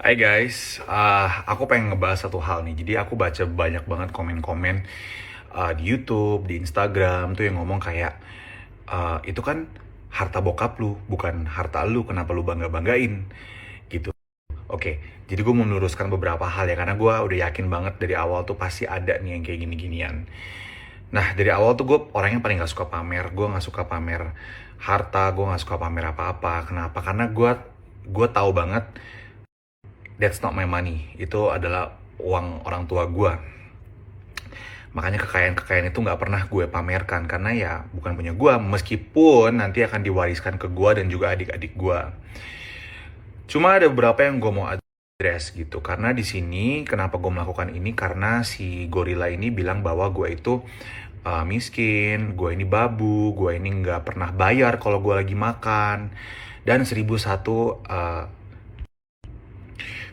Hai guys, aku pengen ngebahas satu hal nih. Jadi aku baca banyak banget komen-komen di YouTube, di Instagram tuh yang ngomong kayak itu kan harta bokap lu, bukan harta lu. Kenapa lu bangga-banggain? Gitu. Oke, jadi gue mau meluruskan beberapa hal ya karena gue udah yakin banget dari awal tuh pasti ada nih yang kayak gini-ginian. Nah dari awal tuh gue orangnya paling gak suka pamer. Gue gak suka pamer harta, gue gak suka pamer apa-apa. Kenapa? Karena gue tahu banget that's not my money. Itu adalah uang orang tua gue. Makanya kekayaan-kekayaan itu nggak pernah gue pamerkan karena ya bukan punya gue, meskipun nanti akan diwariskan ke gue dan juga adik-adik gue. Cuma ada beberapa yang gue mau address gitu karena di sini kenapa gue melakukan ini karena si gorila ini bilang bahwa gue itu miskin, gue ini babu, gue ini nggak pernah bayar kalau gue lagi makan, dan 1001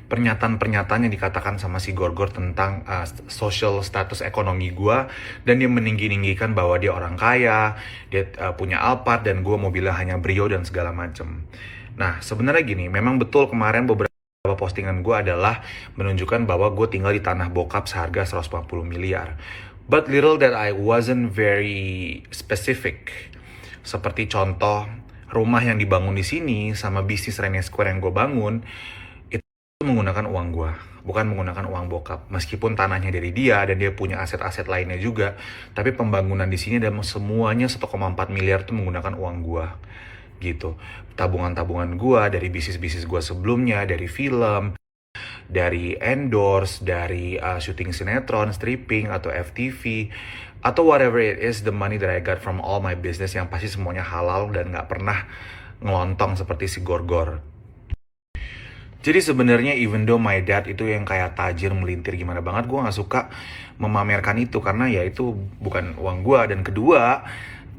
pernyataan-pernyataan yang dikatakan sama si Gorgor tentang social status ekonomi gue, dan dia meninggi-ninggikan bahwa dia orang kaya, dia punya Alphard, dan gue mobilnya hanya Brio dan segala macem. Nah sebenarnya gini, memang betul kemarin beberapa postingan gue adalah menunjukkan bahwa gue tinggal di tanah bokap seharga 140 miliar. But little that I wasn't very specific. Seperti contoh rumah yang dibangun di sini sama bisnis Rene Square yang gue bangun menggunakan uang gua, bukan menggunakan uang bokap. Meskipun tanahnya dari dia dan dia punya aset-aset lainnya juga, tapi pembangunan di sini dan semuanya 1,4 miliar tuh menggunakan uang gua. Gitu. Tabungan-tabungan gua dari bisnis-bisnis gua sebelumnya, dari film, dari endorse, dari syuting sinetron, stripping atau FTV atau whatever it is, the money that I got from all my business yang pasti semuanya halal dan nggak pernah ngelontong seperti si Gorgor. Jadi sebenarnya even though my dad itu yang kayak tajir melintir gimana banget, gue nggak suka memamerkan itu karena ya itu bukan uang gue. Dan kedua,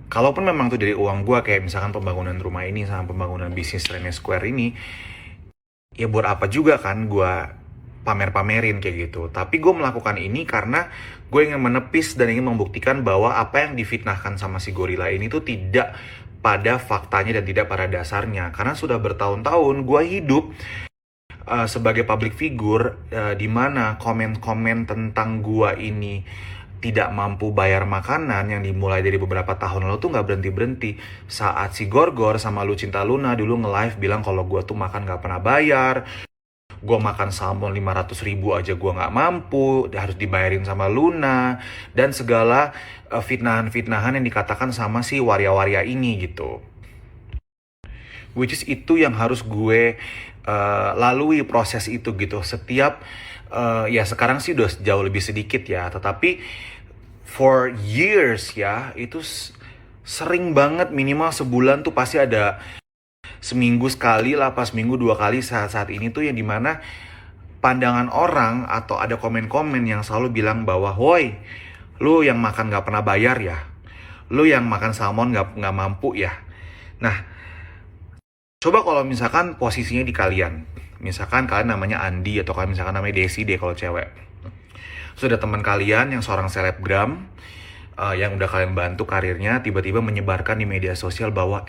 kalaupun memang itu dari uang gue, kayak misalkan pembangunan rumah ini sama pembangunan bisnis Rene Square ini, ya buat apa juga kan gue pamer-pamerin kayak gitu. Tapi gue melakukan ini karena gue ingin menepis dan ingin membuktikan bahwa apa yang difitnahkan sama si gorila ini tuh tidak pada faktanya dan tidak pada dasarnya. Karena sudah bertahun-tahun gue hidup sebagai public figure, di mana komen-komen tentang gua ini tidak mampu bayar makanan yang dimulai dari beberapa tahun lalu tuh nggak berhenti-berhenti. Saat si Gorgor sama Lucinta Luna dulu nge-live bilang kalau gua tuh makan nggak pernah bayar, gua makan salmon 500 ribu aja gua nggak mampu, harus dibayarin sama Luna, dan segala fitnahan-fitnahan yang dikatakan sama si waria-waria ini gitu. Which is itu yang harus gue lalui proses itu gitu. Setiap ya sekarang sih udah jauh lebih sedikit ya, tetapi for years ya itu sering banget, minimal sebulan tuh pasti ada seminggu sekali lah, pas seminggu dua kali saat-saat ini tuh yang dimana pandangan orang atau ada komen-komen yang selalu bilang bahwa woi, lu yang makan gak pernah bayar ya, lu yang makan salmon gak mampu ya. Nah, coba kalau misalkan posisinya di kalian, misalkan kalian namanya Andi atau kalian misalkan namanya Desi deh kalau cewek. Sudah teman kalian yang seorang selebgram, yang udah kalian bantu karirnya, tiba-tiba menyebarkan di media sosial bahwa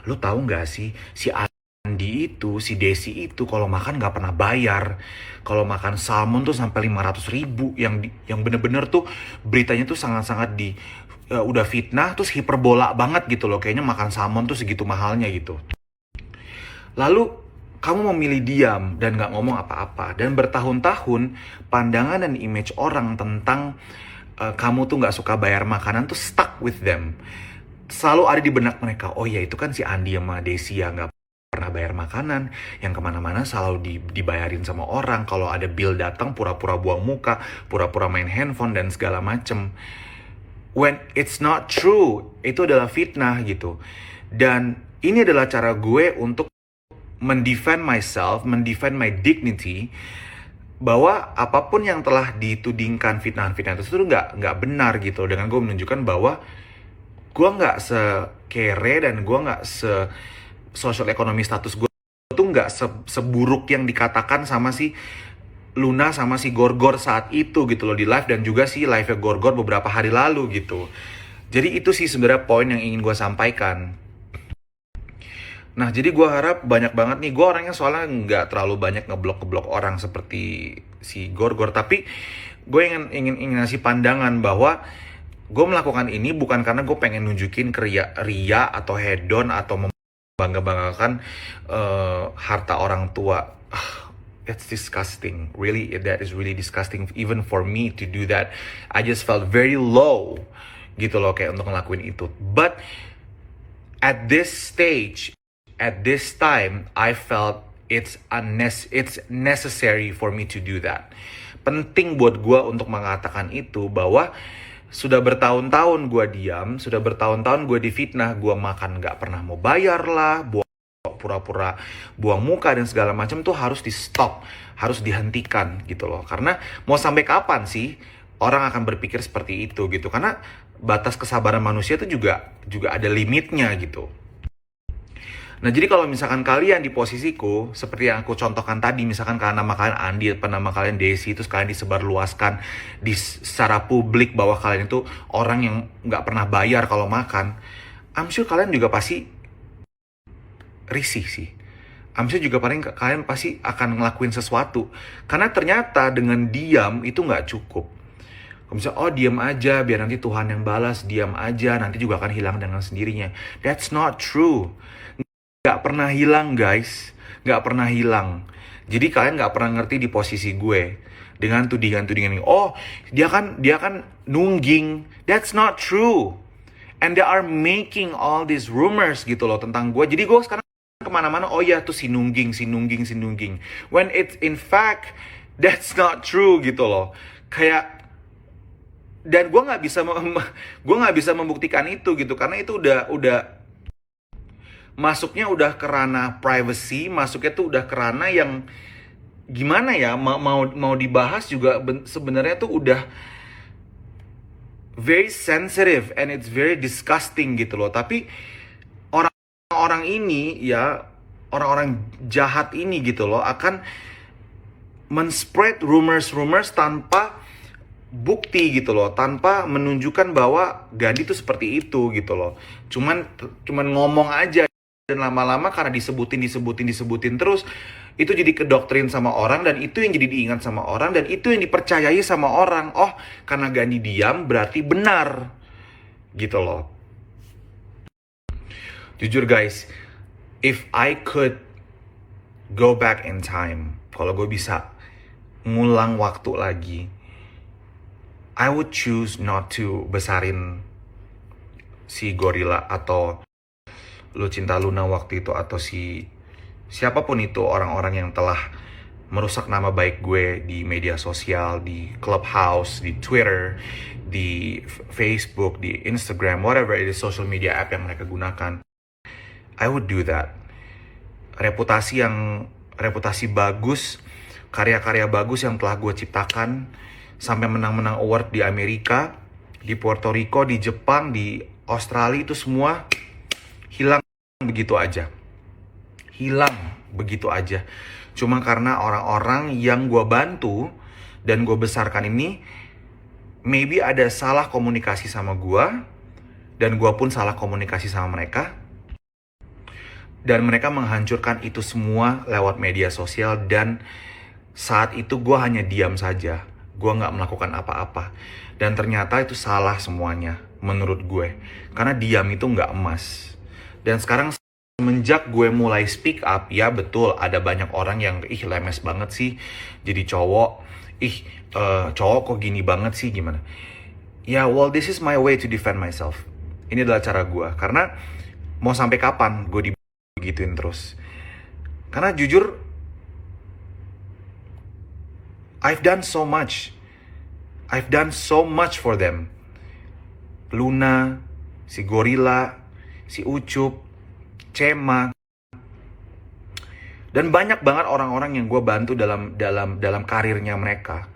lu tahu nggak sih si Andi itu, si Desi itu kalau makan nggak pernah bayar. Kalau makan salmon tuh sampai 500 ribu, yang bener-bener tuh beritanya tuh sangat-sangat udah fitnah, terus hiperbola banget gitu loh. Kayaknya makan salmon tuh segitu mahalnya gitu. Lalu kamu memilih diam dan gak ngomong apa-apa. Dan bertahun-tahun pandangan dan image orang tentang kamu tuh gak suka bayar makanan tuh stuck with them. Selalu ada di benak mereka, oh ya itu kan si Andi sama Desi yang gak pernah bayar makanan, yang kemana-mana selalu dibayarin sama orang. Kalau ada bill datang pura-pura buang muka, pura-pura main handphone dan segala macem. When it's not true, itu adalah fitnah gitu. Dan ini adalah cara gue untuk mendefend myself, mendefend my dignity, bahwa apapun yang telah ditudingkan fitnah-fitnah itu nggak benar gitu. Dengan gue menunjukkan bahwa gue nggak sekere dan gue nggak social ekonomi status gue tuh nggak seburuk yang dikatakan sama si Luna sama si Gorgor saat itu gitu loh di live, dan juga si live Gorgor beberapa hari lalu gitu. Jadi itu sih sebenarnya poin yang ingin gue sampaikan. Nah, jadi gue harap banyak banget nih, gue orangnya soalnya nggak terlalu banyak ngeblok orang seperti si Gorgor, tapi gue ingin ngasih pandangan bahwa gue melakukan ini bukan karena gue pengen nunjukin ke ria atau hedon atau membangga-banggakan harta orang tua. That's disgusting. Really, that is really disgusting. Even for me to do that, I just felt very low, gitu loh, kayak untuk ngelakuin itu. But at this stage, at this time, I felt it's necessary for me to do that. Penting buat gue untuk mengatakan itu, bahwa sudah bertahun-tahun gue diam, sudah bertahun-tahun gue difitnah, gue makan gak pernah mau bayar lah, pura-pura buang muka dan segala macam tuh harus di stop, harus dihentikan gitu loh. Karena mau sampai kapan sih orang akan berpikir seperti itu gitu? Karena batas kesabaran manusia itu juga ada limitnya gitu. Nah, jadi kalau misalkan kalian di posisiku, seperti yang aku contohkan tadi, misalkan karena nama kalian Andi, nama kalian Desi, terus kalian disebarluaskan secara publik bahwa kalian itu orang yang nggak pernah bayar kalau makan, I'm sure kalian juga pasti risih sih. I'm sure juga kalian pasti akan ngelakuin sesuatu. Karena ternyata dengan diam itu nggak cukup. Kalau misalnya, oh diam aja, biar nanti Tuhan yang balas, diam aja, nanti juga akan hilang dengan sendirinya. That's not true. Gak pernah hilang guys, gak pernah hilang. Jadi kalian gak pernah ngerti di posisi gue dengan tudingan-tudingan ini. Oh, dia kan nungging. That's not true. And they are making all these rumors gitu loh tentang gue. Jadi gue sekarang kemana-mana, oh ya tuh si nungging. When it's in fact that's not true gitu loh. Kayak, dan gue nggak bisa membuktikan itu gitu, karena itu udah masuknya udah ke ranah privacy, masuknya tuh udah ke ranah yang gimana ya, mau dibahas juga sebenarnya tuh udah very sensitive and it's very disgusting gitu loh. Tapi orang-orang ini ya, orang-orang jahat ini gitu loh akan men-spread rumors tanpa bukti gitu loh, tanpa menunjukkan bahwa Gandhi tuh seperti itu gitu loh. Cuman ngomong aja. Dan lama-lama karena disebutin terus, itu jadi kedoktrin sama orang, dan itu yang jadi diingat sama orang, dan itu yang dipercayai sama orang. Oh, karena Gandhi diam berarti benar gitu loh. Jujur guys, if I could go back in time, kalau gue bisa ngulang waktu lagi, I would choose not to besarin si gorila atau Lucinta Luna waktu itu, atau siapapun itu orang-orang yang telah merusak nama baik gue di media sosial, di Clubhouse, di Twitter, di Facebook, di Instagram, whatever it is, social media app yang mereka gunakan. I would do that. Reputasi bagus, karya-karya bagus yang telah gue ciptakan, sampai menang-menang award di Amerika, di Puerto Rico, di Jepang, di Australia, itu semua hilang begitu aja. Cuma karena orang-orang yang gue bantu dan gue besarkan ini maybe ada salah komunikasi sama gue, dan gue pun salah komunikasi sama mereka, dan mereka menghancurkan itu semua lewat media sosial. Dan saat itu gue hanya diam saja, gue gak melakukan apa-apa, dan ternyata itu salah semuanya menurut gue, karena diam itu gak emas. Dan sekarang semenjak gue mulai speak up, ya betul ada banyak orang yang lemes banget sih jadi cowok, cowok kok gini banget sih, gimana ya. Well, this is my way to defend myself. Ini adalah cara gue, karena mau sampai kapan gue digituin terus. Karena jujur, I've done so much for them. Luna, si gorila, si Ucup, Cema, dan banyak banget orang-orang yang gue bantu dalam karirnya mereka,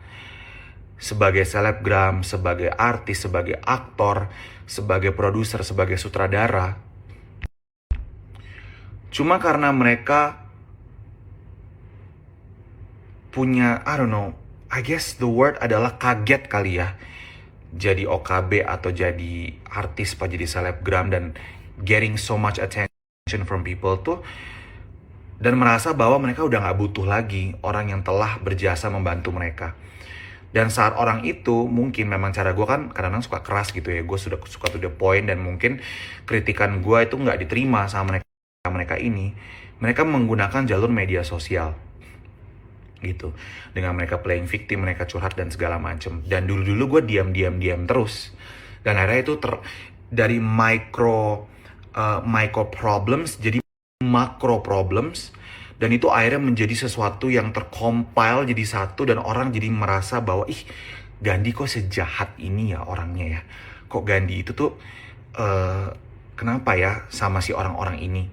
sebagai selebgram, sebagai artis, sebagai aktor, sebagai produser, sebagai sutradara. Cuma karena mereka punya, I don't know, I guess the word adalah kaget kali ya, jadi OKB atau jadi artis, jadi selebgram, dan getting so much attention attention from people tuh, dan merasa bahwa mereka udah gak butuh lagi orang yang telah berjasa membantu mereka. Dan saat orang itu, mungkin memang cara gue kan kadang-kadang suka keras gitu ya, gue sudah suka to the point, dan mungkin kritikan gue itu nggak diterima sama mereka ini. Mereka menggunakan jalur media sosial gitu, dengan mereka playing victim, mereka curhat dan segala macem. Dan dulu gue diam terus, dan akhirnya itu dari micro problems jadi macro problems. Dan itu akhirnya menjadi sesuatu yang tercompile jadi satu, dan orang jadi merasa bahwa Gandhi kok sejahat ini ya orangnya ya. Kok Gandhi itu tuh kenapa ya sama si orang-orang ini.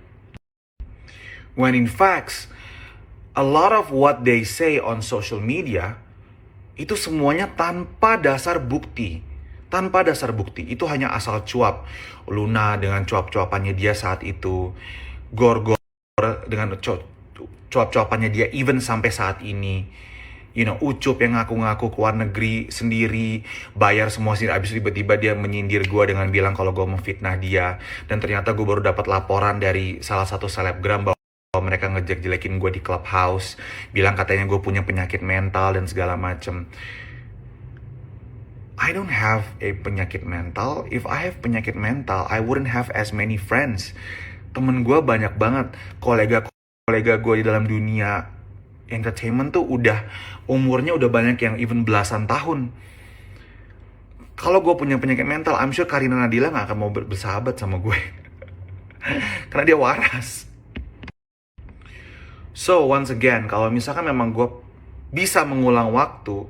When in fact, a lot of what they say on social media itu semuanya tanpa dasar bukti. Tanpa dasar bukti, itu hanya asal cuap. Luna dengan cuap-cuapannya dia saat itu, Gorgor dengan cuap-cuapannya dia even sampai saat ini. Ucup yang ngaku-ngaku ke luar negeri sendiri, bayar semua sendiri, abis itu tiba-tiba dia menyindir gue dengan bilang kalau gue memfitnah dia. Dan ternyata gue baru dapat laporan dari salah satu selebgram bahwa mereka ngejek-jelekin gue di Clubhouse, bilang katanya gue punya penyakit mental dan segala macem. I don't have a penyakit mental. If I have penyakit mental, I wouldn't have as many friends. Temen gue banyak banget, kolega gue di dalam dunia entertainment tuh umurnya udah banyak yang even belasan tahun. Kalau gue punya penyakit mental, I'm sure Karina Nadila gak akan mau bersahabat sama gue. Karena dia waras. So once again, kalau misalkan memang gue bisa mengulang waktu,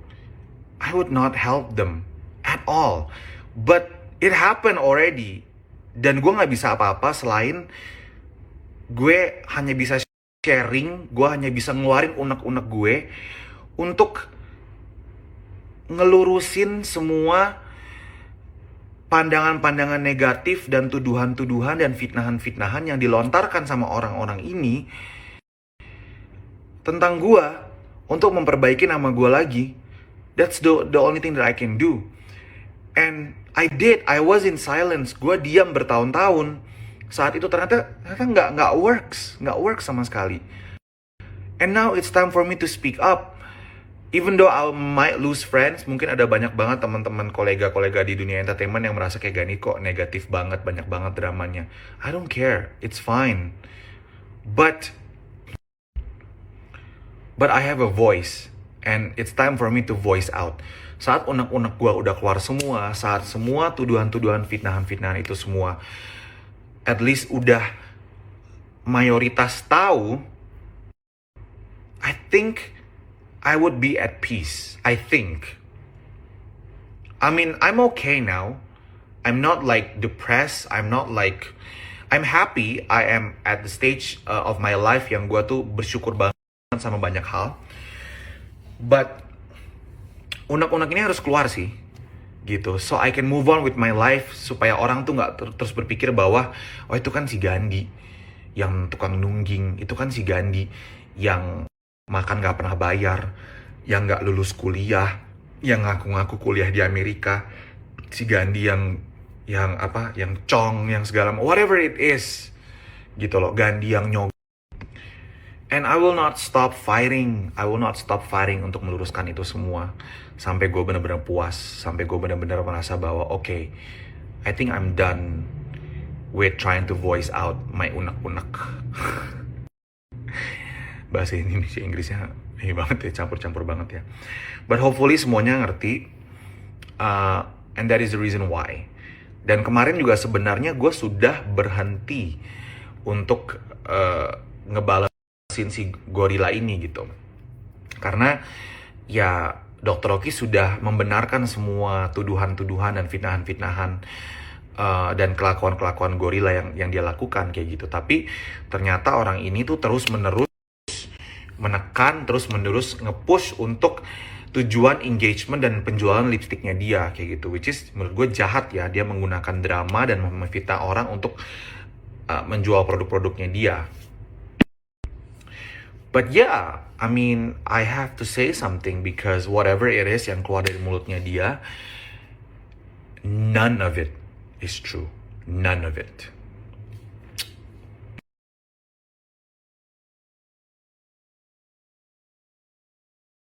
I would not help them at all. But it happened already. Dan gue gak bisa apa-apa selain gue hanya bisa sharing, gue hanya bisa ngeluarin unek-unek gue untuk ngelurusin semua pandangan-pandangan negatif dan tuduhan-tuduhan dan fitnahan-fitnahan yang dilontarkan sama orang-orang ini tentang gue, untuk memperbaiki nama gue lagi. That's the only thing that I can do. And I was in silence. Gue diam bertahun-tahun. Saat itu ternyata nggak works sama sekali. And now it's time for me to speak up. Even though I might lose friends, mungkin ada banyak banget teman-teman kolega-kolega di dunia entertainment yang merasa kayak Gani kok negatif banget, banyak banget dramanya. I don't care, it's fine. But I have a voice, and it's time for me to voice out. Saat unek-unek gue udah keluar semua, saat semua tuduhan-tuduhan, fitnahan-fitnahan itu semua at least udah mayoritas tahu, I think I would be at peace. I think. I mean, I'm okay now. I'm not like depressed. I'm happy. I am at the stage of my life yang gue tuh bersyukur banget sama banyak hal. But unek-unek ini harus keluar sih, gitu. So I can move on with my life, supaya orang tuh nggak terus berpikir bahwa oh itu kan si Gandhi yang tukang nungging, itu kan si Gandhi yang makan nggak pernah bayar, yang nggak lulus kuliah, yang ngaku-ngaku kuliah di Amerika, si Gandhi yang cong, yang segala whatever it is, gitu loh. Gandhi yang nyog. And I will not stop fighting. I will not stop fighting untuk meluruskan itu semua sampai gue benar-benar puas, sampai gue benar-benar merasa bahwa okay, I think I'm done with trying to voice out my unek-unek. Bahasa Indonesia Inggrisnya ini banget ya, campur-campur banget ya. But hopefully semuanya ngerti, and that is the reason why. Dan kemarin juga sebenarnya gue sudah berhenti untuk ngebalesin si gorila ini gitu. Karena ya Dr. Oki sudah membenarkan semua tuduhan-tuduhan dan fitnahan-fitnahan dan kelakuan-kelakuan gorila yang dia lakukan kayak gitu. Tapi ternyata orang ini tuh terus-menerus menekan, terus-menerus nge-push untuk tujuan engagement dan penjualan lipstiknya dia kayak gitu, which is menurut gue jahat ya. Dia menggunakan drama dan memfitnah orang untuk menjual produk-produknya dia. But yeah, I mean, I have to say something because whatever it is yang keluar dari mulutnya dia, none of it is true. None of it.